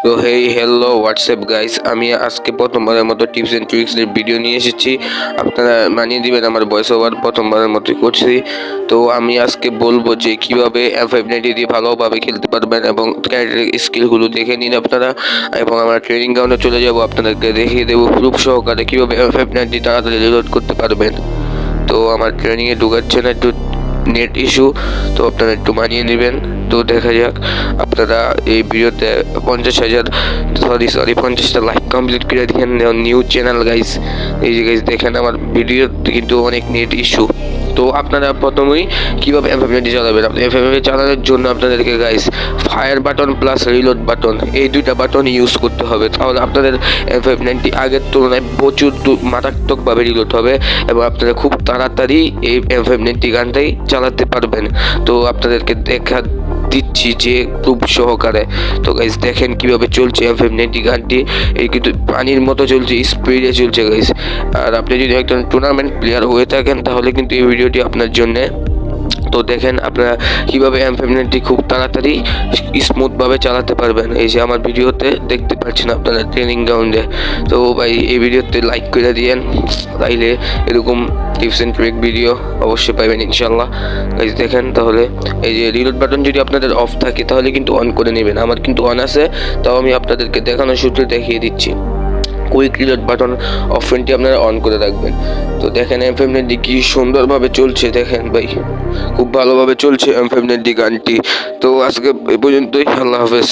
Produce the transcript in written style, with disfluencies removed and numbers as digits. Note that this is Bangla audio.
তো হেই হ্যালো হোয়াটসঅ্যাপ গাইস, আমি আজকে প্রথমবারের মতো টিপস অ্যান্ড ট্রিক্সের ভিডিও নিয়ে এসেছি। আপনারা মানিয়ে দিবেন, আমার ভয়েস ওভার প্রথমবারের মতো করছি। তো আমি আজকে বলবো যে কীভাবে F590 দিয়ে ভালোভাবে খেলতে পারবেন এবং ক্যারেক্টার স্কিলগুলো দেখে নিন আপনারা, এবং আমরা ট্রেনিং গ্রাউন্ডে চলে যাব, আপনাদেরকে দেখিয়ে দেবো প্রুফ সহকারে কীভাবে F590 তাড়াতাড়ি রিলোড করতে পারবেন। তো আমার ট্রেনিংয়ে ঢুকাচ্ছে না, একটু নেট ইস্যু, তো আপনারা একটু মানিয়ে নেবেন। তো দেখা যাক, আপনারা এই ভিডিওতে 50টা লাইক কমপ্লিট করে দিয়েন। নিউ চ্যানেল গাইস, এই যে গাইস দেখেন আমার ভিডিও কিন্তু অনেক নেট ইস্যু। তো আপনারা প্রথমেই কীভাবে F590 চালাবেন, F590 চালানোর জন্য আপনাদেরকে guys fire button plus reload button, এই দুইটা বাটন ইউজ করতে হবে। তাহলে আপনাদের F590 আগের তুলনায় প্রচুর মারাত্মকভাবে রিলোড হবে এবং আপনারা খুব তাড়াতাড়ি এই F590 গানটাই চালাতে পারবেন। তো আপনাদেরকে দেখা দিচ্ছি যে খুব সহকারে। তো গাইস দেখেন কিভাবে চলছে F590 গানটি, এই কিন্তু পানির মতো চলছে, স্পিডে চলছে গাইস। আর আপনি যদি একজন টুর্নামেন্ট প্লেয়ার হয়ে থাকেন তাহলে কিন্তু এই ভিডিওটি আপনার জন্যে। তো দেখেন আপনারা কীভাবে F590 খুব তাড়াতাড়ি স্মুথভাবে চালাতে পারবেন। এই যে আমার ভিডিওতে দেখতে পাচ্ছেন আপনারা ট্রেনিং গ্রাউন্ডে। তো ভাই এই ভিডিওতে লাইক করে দিয়েন, তাইলে এরকম টিপস অ্যান্ড ট্রিক ভিডিও অবশ্যই পাবেন ইনশাল্লাহ। গাইস দেখেন তাহলে এই যে রিলোড বাটন যদি আপনাদের অফ থাকে তাহলে কিন্তু অন করে নেবেন। আমার কিন্তু অন আছে, তাও আমি আপনাদেরকে দেখানোর সূত্রে দেখিয়ে দিচ্ছি। কুইক রিলোড বাটন অপশনটি আপনারা অন করে রাখবেন। তো দেখেন F590 কি সুন্দরভাবে চলছে, দেখেন ভাই খুব ভালোভাবে চলছে F590 গানটি। তো আজকে এ পর্যন্তই, আল্লাহ হাফেজ।